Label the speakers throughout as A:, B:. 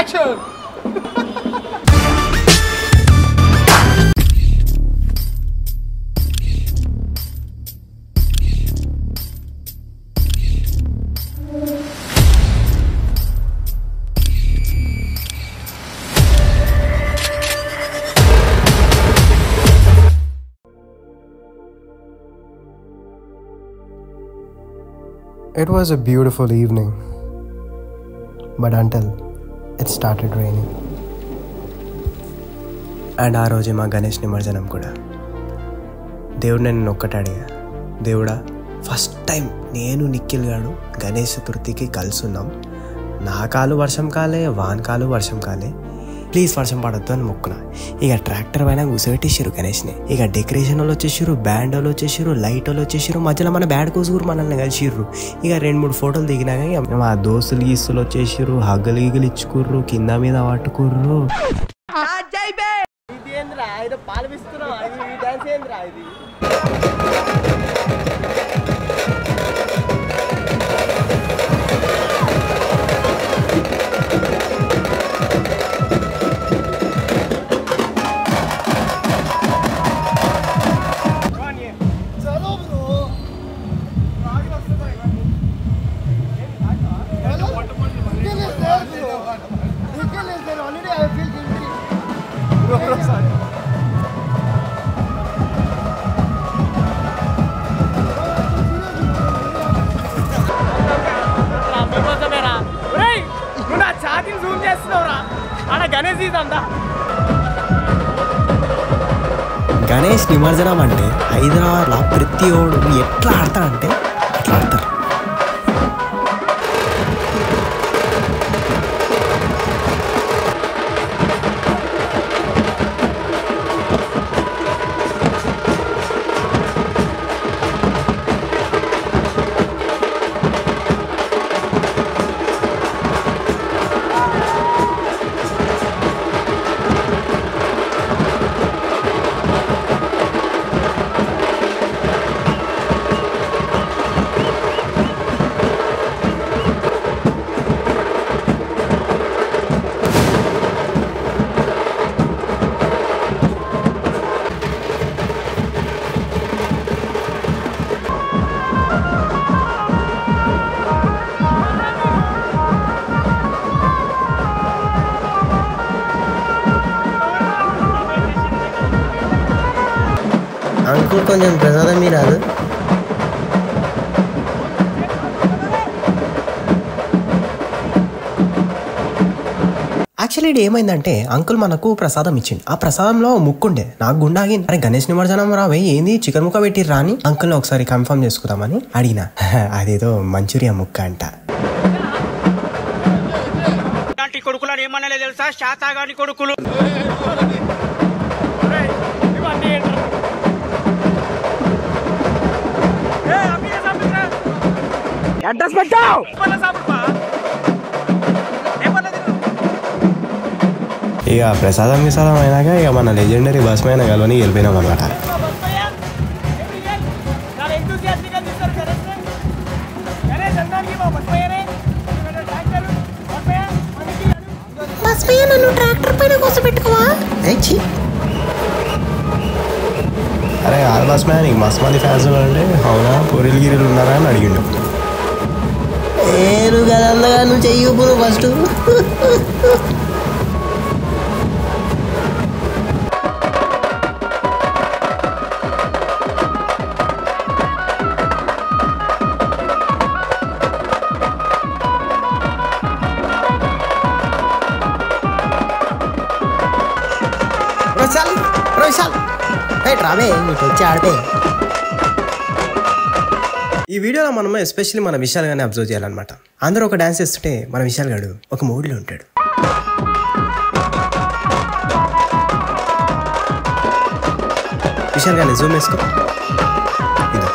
A: Action.
B: It was a beautiful evening, but until it started raining. And ఆ రోజే మా గణేష్ నిమజ్జనం కూడా. దేవుడు నేను ఒక్కటి అడిగా, దేవుడా ఫస్ట్ టైం నేను నిఖిల్ గాడు గణేష్ చతుర్థికి కలిసి ఉన్నాం. నా కాలు వర్షం కాలే, వాన్ కాలు వర్షం కాలే, ప్లీజ్ వర్షం పడద్దు అని మొక్కున. ఇక ట్రాక్టర్ పైన కూర్చోబెట్టేసారు గణేష్ని. ఇక డెకరేషన్ వాళ్ళు వచ్చేసారు, బ్యాండ్ వాళ్ళు వచ్చేసారు, లైట్ వాళ్ళు వచ్చేసారు, మధ్యలో మన బ్యాడ్ కూసురు మనల్ని కలిసిర్రు. ఇక 2-3 ఫోటోలు దిగినాక ఇక మా దోస్తులు గీస్తులు వచ్చేసారు, హగ్గలు గీగలు ఇచ్చుకుర్రు, కింద మీద పట్టుకుర్రు. గణేష్ నిమజ్జనం అంటే హైదరాబాద్లో ప్రతి ఓడు ఎట్లా ఆడతాడంటే అట్లా ఆడతారు. అంకుల్ కొంచెం ప్రసాదం మీ రాదు. యాక్చువల్లీ ఇది ఏమైందంటే అంకుల్ మనకు ప్రసాదం ఇచ్చింది. ఆ ప్రసాదంలో ముక్కుండే నాకు గుండాగి, అరే గణేష్ నిమజ్జనం రావే ఏంది చికెన్ ముక్క పెట్టిర్రా అని అంకుల్ని ఒకసారి కన్ఫర్మ్ చేసుకుందామని అడిగిన. అదేదో మంచూరియా ముక్క అంట.
C: కొడుకులు ఏమన్నా తెలుసా, శాతాగాని కొడుకులు.
B: ఇక ప్రసాదం విసాదం అయినాక ఇక మన లెజెండరీ బస్ పైన కలవని వెళ్ళిపోయినాం అనమాట. అరే ఆరు బస్ మ్యాన్ నీకు మస్తు మంది ఫ్యాన్స్ ఉన్నారంటే అవునా, పొరిలు గిరిలు ఉన్నారా అని అడిగిండు. ఏరు కదా నువ్వు చెయ్యి ఫస్ట్. ఈ వీడియోలో మనం ఎస్పెషల్లీ మన విశాల్ గానే అబ్జర్వ్ చేయాలన్నమాట. అందరూ ఒక డాన్స్ చేస్తుంటే మన విశాల్ గాడు ఒక మూడ్లో ఉంటాడు. విశాల్ గానే జూమ్ వేసుకో. ఇదో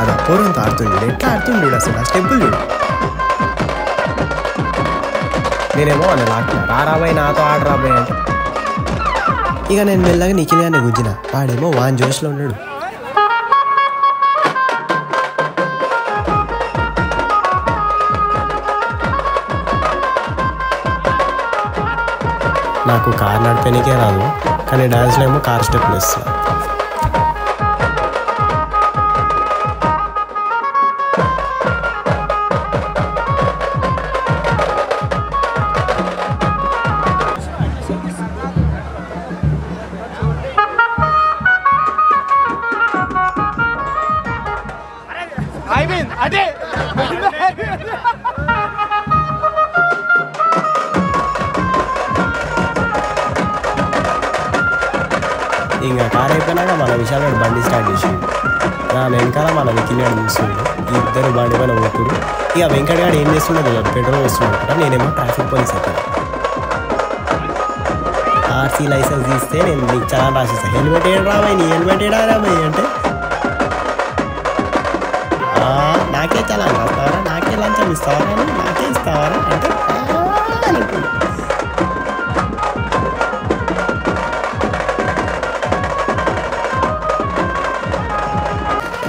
B: అదా పూర్వంతో ఆడుతుండు, ఎట్లా ఆడుతుండు అసలు ఆ స్టెప్పులు చూడు. నేనేమో అని ఆడుతున్నా రాబాయ్ నాతో ఆడ రాబాయ్ అంటే ఇక నేను మెల్లగా నిఖిల్ గానే గుంజిన. వాడేమో వాన్ జోష్లో ఉన్నాడు. నాకు కార్ నడిపేనికే రాదు, కానీ డ్యాన్స్లో ఏమో కార్ స్టెప్లు వేస్తాను.
C: అదే
B: ఇంకా కార్ అయిపోయినాక మన విశాల్ బండి స్టార్ట్ చేసిండు. నా వెనకాల మన నిఖిల్ చూస్తుండు. ఇద్దరు బండి పైన పోతురు. ఇక వెంకట్ గారు ఏం చేస్తుండో పెట్రోల్ వస్తుండ, నేనేమో ట్రాఫిక్ పోలీస్ అయిపోయాను. ఆర్సీ లైసెన్స్ తీస్తే నేను నీకు చాలా రాసిస్తాను. హెల్మెట్ ఏడు రాబాయి, నీ హెల్మెట్ ఏడా రాబాయి అంటే నాకే చాలా రాస్తావరా, నాకే లంచం ఇస్తావరా, నాకే ఇస్తావరా అంటే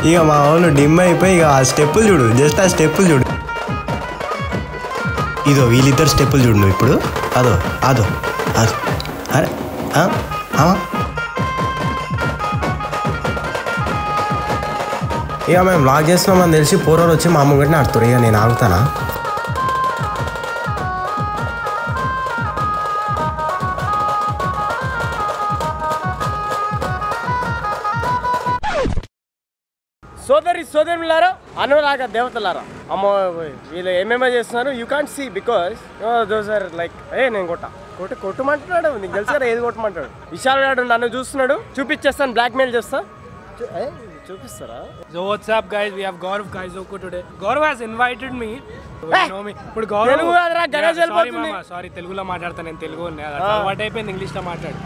B: ఇక మా వాళ్ళు డిమ్ అయిపోయి ఇక ఆ స్టెప్పులు చూడు, జస్ట్ ఆ స్టెప్పులు చూడు. ఇదో వీళ్ళిద్దరు స్టెప్పులు చూడు నువ్వు ఇప్పుడు. అదో అదో అదో అరే ఇక మేము లాక్ చేస్తున్నామని తెలిసి పోరోలు వచ్చి మా అమ్మగడిని ఆడుతారు. ఇక నేను ఆగుతానా?
A: సోదరులారా, అనురాగ దేవతలారా, అమ్మ వీళ్ళు ఏమేమో చేస్తున్నారు. You can't see because those are like నేను కొట్టమంటున్నాడు. నీకు తెలుసు కదా ఏది కొట్టమంటాడు. విశాల్ గారు నన్ను చూస్తున్నాడు, చూపించేస్తాను, బ్లాక్ మెయిల్ చేస్తా. చూపిస్తారా?
D: So what's up guys, we have Gaurav Kaizoko today. Gaurav has invited me.
A: ఇప్పుడు తెలుగు కాదురా, గణేష్ వెళ్ళిపోతుంది.
D: సారీ, తెలుగులో మాట్లాడతాను నేను. తెలుగు అలవాటు అయిపోయింది ఇంగ్లీష్లో మాట్లాడు.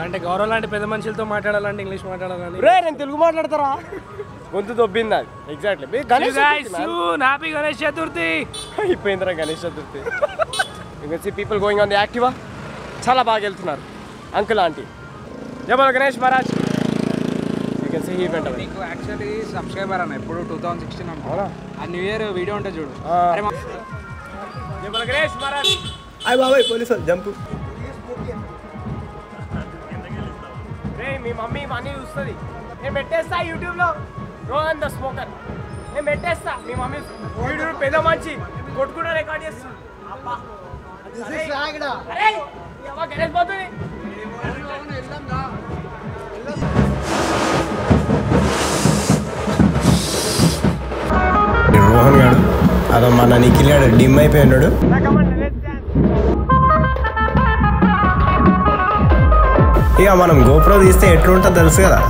D: అంటే గౌరవ్ లాంటి పెద్ద మనుషులతో మాట్లాడాలంటే ఇంగ్లీష్ మాట్లాడాలని.
A: రే నేను తెలుగు మాట్లాడతారా? గొంతు దొబ్బింది అది. Exactly
D: happy Ganesh Chaturthi.
A: అయిపోయిందిరా Ganesh Chaturthi. You can see people going on the Activa. చాలా బాగా వెళ్తున్నారు అంకుల్ ఆంటీ. జై బోలో Ganesh Maharaj. You can see he went.
E: నీకు యాక్చువల్లీ సబ్స్క్రైబర్ అన్న ఎప్పుడు 2016 అనుకో. ఆ న్యూ ఇయర్ వీడియో ఉంటే చూడు.
A: జై బోలో గణేష్ మహారాజ్.
B: అయ్య బాబాయ్ పోలీసు జంపు.
A: రే మీ మమ్మీ మనీ చూస్తుంది. నేను పెట్టేస్తా యూట్యూబ్లో రోహన్ ద స్మోకర్. నేను పెట్టేస్తా. మీ మమ్మీ వీడియో పెద్ద మంచి కొట్టుకుంటూ రికార్డ్ చేస్తుంది. గణేష్ పోతుంది.
B: రోహన్ గాడు అదో మన నిఖిల్ గాడు డిమ్ అయిపోయినాడు. ఇక మనం గోప్రో తీస్తే ఎట్లుంటుందో తెలుసు కదా.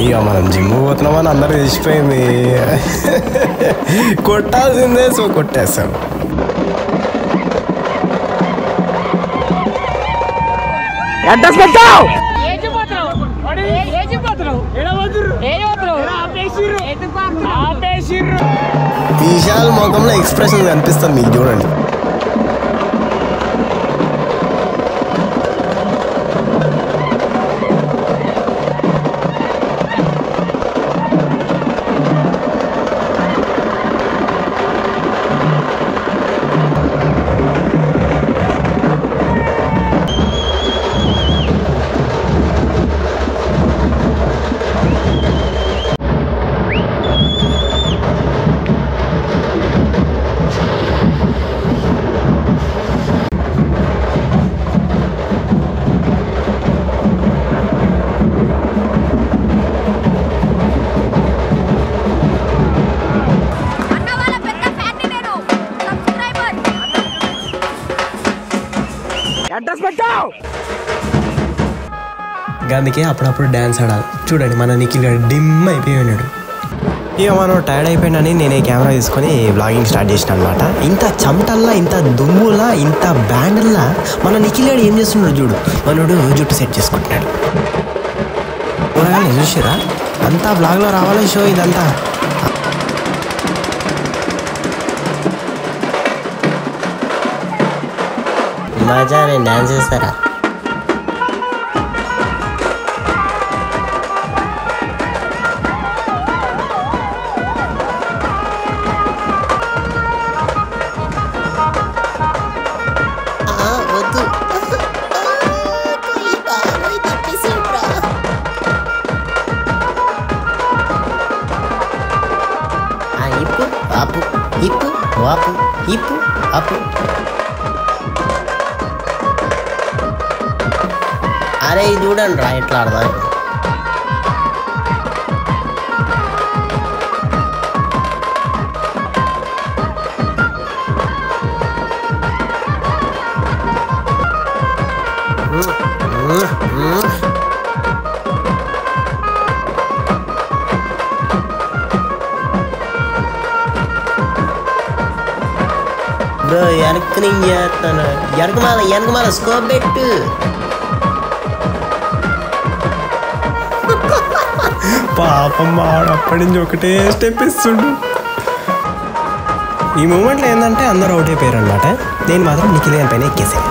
B: ఇక మనం జిమ్ పోతున్నామని అందరూ తెలిసిపోయింది. కొట్టాల్సిందే, సో కొట్టేస్తాం. విశాల్ ముఖంలో ఎక్స్ప్రెషన్ కనిపిస్తుంది మీకు, చూడండి. అందుకే అప్పుడప్పుడు డ్యాన్స్ ఆడాలి. చూడండి మన నిఖిల్ గారు డిమ్ అయిపోయి ఉన్నాడు. ఇక మనం టైర్డ్ అయిపోయినని నేను ఈ కెమెరా తీసుకొని వ్లాగింగ్ స్టార్ట్ చేసిన అనమాట. ఇంత చెమటల్లా, ఇంత దుమ్ములా, ఇంత బ్యాండ్లా మన నిఖిల్ గారు ఏం చేస్తున్నాడు చూడు. మనోడు జుట్టు సెట్ చేసుకుంటున్నాడు. కూరగాయలు చూసిరా, అంతా బ్లాగ్లో రావాలి షో ఇదంతా. మజా, నేను డ్యాన్స్ చేస్తారా? వద్దు, ఇప్పు ఆపు, ఇప్పు వాపు, ఇప్పు అప్పు. అరే చూడండి రా ఎట్లా ఆడదా. బ్రో వెనక్కి నేను చేస్తాను. వెనకమాల స్కోప్ పెట్టు. పాపం వాడు అప్పటి నుంచి ఒకటే స్టెప్ ఇస్తుండు. ఈ మూమెంట్లో ఏంటంటే అందరూ అవుట్ అయిపోయారు అనమాట. నేను మాత్రం నిఖిల్ గారి పైన ఎక్కేసాను.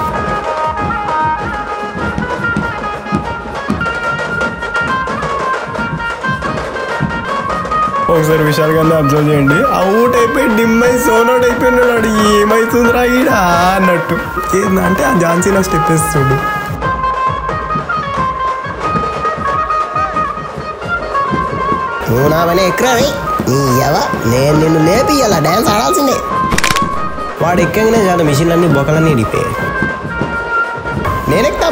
B: ఒకసారి విశాల్ గారిని అబ్జర్వ్ చేయండి. అవుట్ అయిపోయి డిమ్ అయి సోన్ అవుట్ అయిపోయినాడు. ఏమవుతుందిరా ఈడ అన్నట్టు. ఏంటంటే ఆ ఝాన్సీలో స్టెప్ వేస్తుండు. నువ్వు నా పని ఎక్కరావి నేను నిన్ను లేపి ఇలా డ్యాన్స్ ఆడాల్సిందే. వాడు ఎక్కగానే చాలా మిషన్లన్నీ బొక్కలన్నీ ఇడిపోయాయి. నేనెక్తా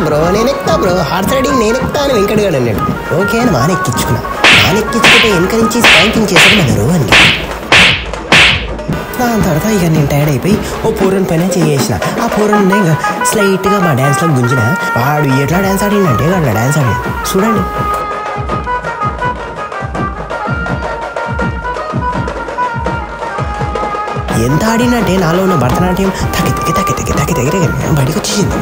B: బ్రో హార్స్ రైడింగ్ నేనెక్తా అని వెంకటగాడు అన్నాడు. ఓకే అని మానెక్కించుకున్నా. మానెక్కించుకుంటే వెనక నుంచి స్పాంకింగ్ చేశాడు మన రోహన్కి. దాని తర్వాత ఇక నేను టైర్డ్ అయిపోయి ఓ పూరన్ పైన చేసిన. ఆ పూరన్ ఇక స్లైట్గా మా డ్యాన్స్లో గుంజిన. వాడు ఎట్లా డ్యాన్స్ ఆడిందంటే అట్లా డ్యాన్స్ ఆడాడు. చూడండి. ఎంత ఆడినంటే నాలో ఉన్న భరతనాట్యం తగ్గి బయటకు వచ్చేసింది.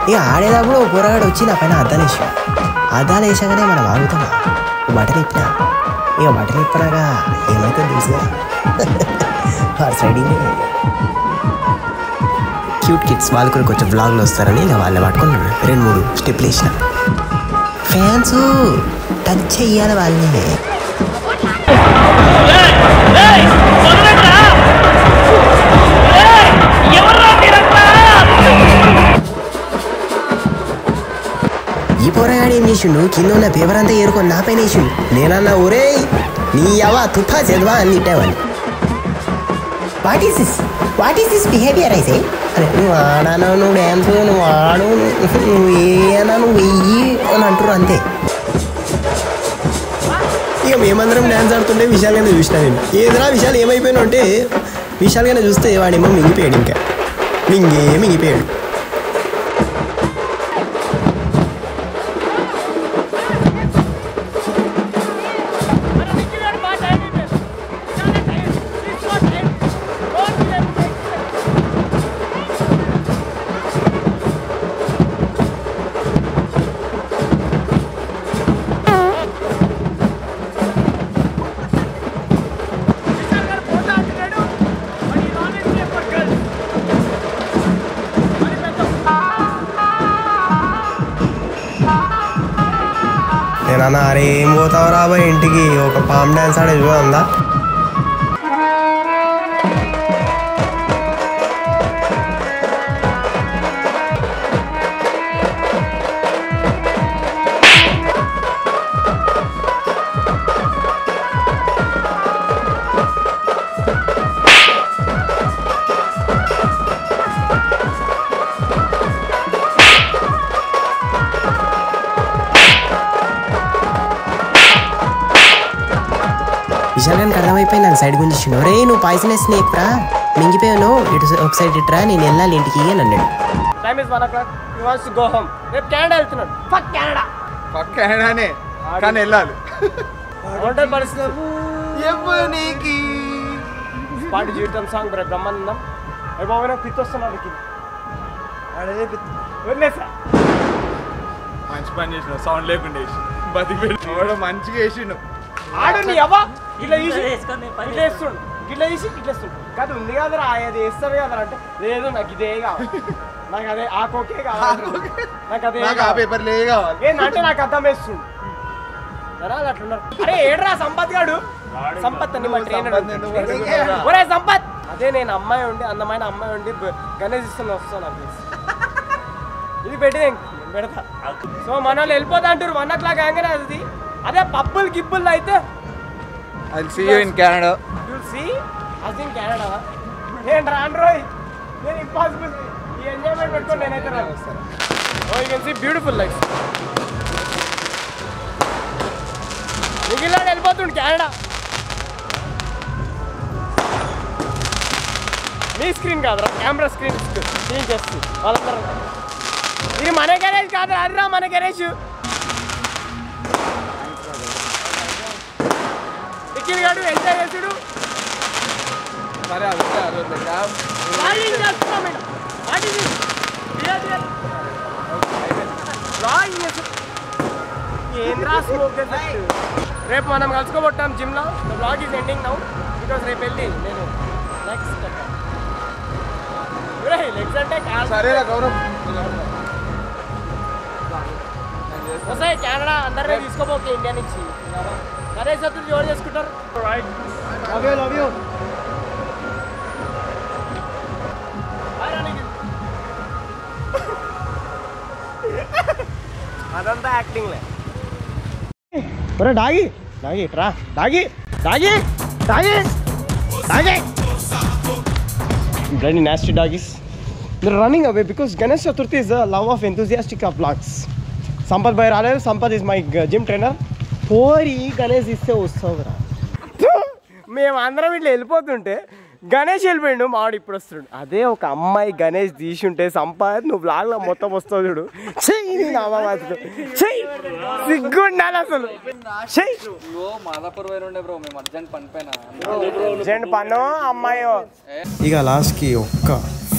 B: ఇక ఆడేటప్పుడు ఓ కూరగాడు వచ్చి నా పైన అద్దాలు వేసాగానే మనం ఆగుతామా. బట్టలు ఇప్పినా. ఇక బట్టలు ఇప్పినాగా ఏమైతే తెలుసుగా హార్స్ రైడింగ్. క్యూట్ కిడ్స్ వాళ్ళు కూడా కొంచెం వ్లాగ్లో వస్తారని ఇలా వాళ్ళని పట్టుకున్నాను. 2-3 స్టెప్లు వేసిన. ఫ్యాన్స్ టచ్ చెయ్యాలి వాళ్ళని. ఈ పోరగాడు ఏం చేసిండు, కింద ఉన్న పేపర్ అంతా ఏరుకొని నా పైన వేసిండు. నేనన్నా ఒరే నీ యవా తుఫా చదవా అని తిట్టావని. వాట్ ఈస్ దిస్ బిహేవియర్ అయితే? అరే నువ్వు ఆడాను, నువ్వు డ్యాన్స్, నువ్వు ఆడు, నువ్వు ఏనా, నువ్వు వెయ్యి అని అంటారు అంతే. ఇక మేమందరం డ్యాన్స్ ఆడుతుంటే విశాల్గానే చూసినా నేను. ఏదైనా విశాల్ ఏమైపోయినా అంటే విశాల్గానే చూస్తే వాడేమో మింగిపోయాడు. ఇంకా మింగిపోయాడు. నేనన్నా అరే ఏం పోతావు రాబోయే ఇంటికి, ఒక పామ్ డ్యాన్స్ ఆడే చూడందా. విశాల్ గారికి అర్థమైపోయి నన్ను సైడ్ గుంజించిండు. రే నువ్వు పాయిజనస్ స్నేక్ రా. మింగిపోయాను ఇటు ఒకసారి ఇట్రా నేను వెళ్ళాలి ఇంటికి అని అన్నాడు.
A: Time is 1 o'clock. He wants to go home. రేపు కెనడా వెళ్తున్నాడు. Fuck Canada.
E: పక్క అయినానే కానీ వెళ్ళాలి.
A: ఒంటరి పరిస్థితి పాటి జీవితం సాంగ్ బ్రహ్మానందం. అయ్యి బాబు నాకు పిత్తి వస్తున్నాడు. వదిలేసా
E: మంచి పని చేసిన సౌండ్ లేకుండా వేసి బతికి మంచిగా వేసిండు.
A: ఆడు నీ అవ్వ ఇట్లా తీసి ఇట్లా వేస్తుండు, ఇట్లా తీసి ఇట్లా వేస్తుండు. కాదు ఉంది కదరా అది వేస్తారు కదరా అంటే లేదు నాకు ఇదే కావాలి, నాకు అదే ఆ కోకే కావాలి, నాకు అదే
E: పేపర్ లే కావాలి
A: ఏంటంటే నాకు అర్థం వేస్తుండు. జనాలు అట్లున్నారు. అరే ఏడ్రా సంపత్ గాడు, సంపత్ అని మా ట్రైనర్. ఒరే సంపత్, అదే నేను అమ్మాయి ఉండి అందమైన అమ్మాయి ఉండి గణేష్ ఇస్తున్నా వస్తాను నాకు తెలిసి. ఇది పెట్టి నేను పెడతా. సో మన వాళ్ళు వెళ్ళిపోతా అంటారు 1 o'clock కాగానే అది. అదే పప్పులు గిప్పులు అయితే
E: I'll see you in Canada.
A: you'll see us in Canada. నేను రాను రోయ్, నేను ఇంపాసిబుల్. ఈ ఎంజాయ్మెంట్ పెట్టుకొని నేనైతే రాను. Oh you can see beautiful life. మిగిలిన వెళ్ళిపోతుండు కెనడా. మీ స్క్రీన్ కాదురా, కెమెరా స్క్రీన్ క్లీన్ చేస్తుంది వాళ్ళందరూ. ఇది మన గణేష్ కాదు, అదిరా మన గణేష్. నిఖిల్ గారు ఎంజాయ్ చేసాడు.
E: సరే
A: రేపు మనం కలుసుకోబోతాం జిమ్లో. The blog is ending now because రేపు వెళ్ళి నేను నెక్స్ట్ లెగ్స్ అంటే
E: సరేరా గౌరవ్
A: వస్తాయి కెనడా అందరినీ తీసుకోబోకే ఇండియా నుంచి. అదే సత్తులు జోడు చేసుకుంటారు. Love you. అదంతా యాక్టింగ్లే. ఒరే డాగి డాగి ట్రా డాగి డాగి డాగి డాగి bloody nasty doggies. They're running away because Ganesh Chaturthi is the love of enthusiastic of vlogs. Sampath bhai raaleru. Sampath is my gym trainer. పోరి గణేష్ ఇస్తే వస్తావురా. మేము అందరం ఇట్లా వెళ్ళిపోతుంటే గణేష్ వెళ్ళిపోయిండు, మావాడు ఇప్పుడు వస్తున్నాడు. అదే ఒక అమ్మాయి గణేష్ తీసి ఉంటే సంపాద్ నువ్వు బ్లాగ్లో మొత్తం వస్తావు చూడు. చెయ్యి నామాబాద్కు చెయ్యి, సిగ్గుండాలి అసలు. చెయ్యి అర్జెంట్ పను అమ్మాయో.
B: ఇక లాస్ట్కి ఒక్క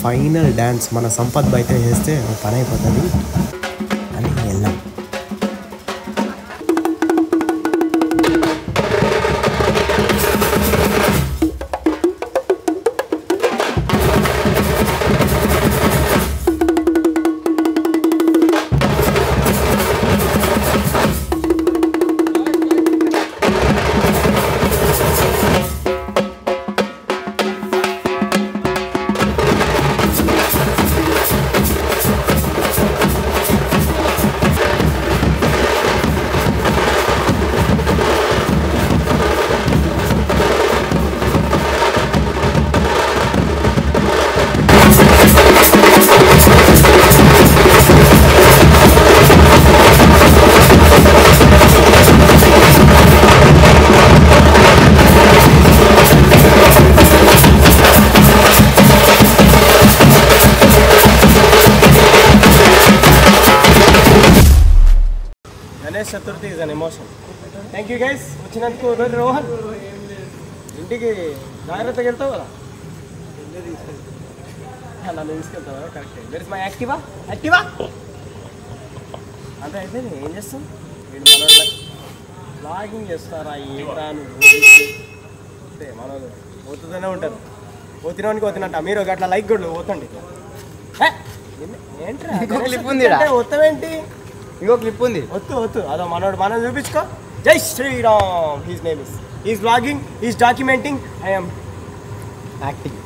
B: ఫైనల్ డ్యాన్స్ మన సంపత్ బయట చేస్తే పని అయిపోతుంది అని వెళ్ళాం.
A: Ganesh Chaturthi is an emotion. Thank you guys వచ్చినందుకు. రోహన్ ఇంటికి జాగ్రత్తగా వెళ్తావు కదా, నన్ను తీసుకెళ్తావు కదా. Correct. Where is my Activa? Activa అంటే అయితే ఏం చేస్తాం, వీడు మనోళ్ళ బ్లాగింగ్ చేస్తారా ఏంటా నువ్వు అంటే మనోళ్ళు పోతుందనే ఉంటారు. పోతినోనికి పోతున్నట్ట మీరు అట్లా లైక్ కూడా పోతండి. ఏంట్రా
E: క్లిప్ ఉంది,
A: పోతావేంటి?
E: ఇంకో క్లిప్ ఉంది,
A: వద్దు వద్దు అదో మనోడు మనం చూపించుకో. జై Shriram. His name is, he's blogging, he's documenting, I am acting.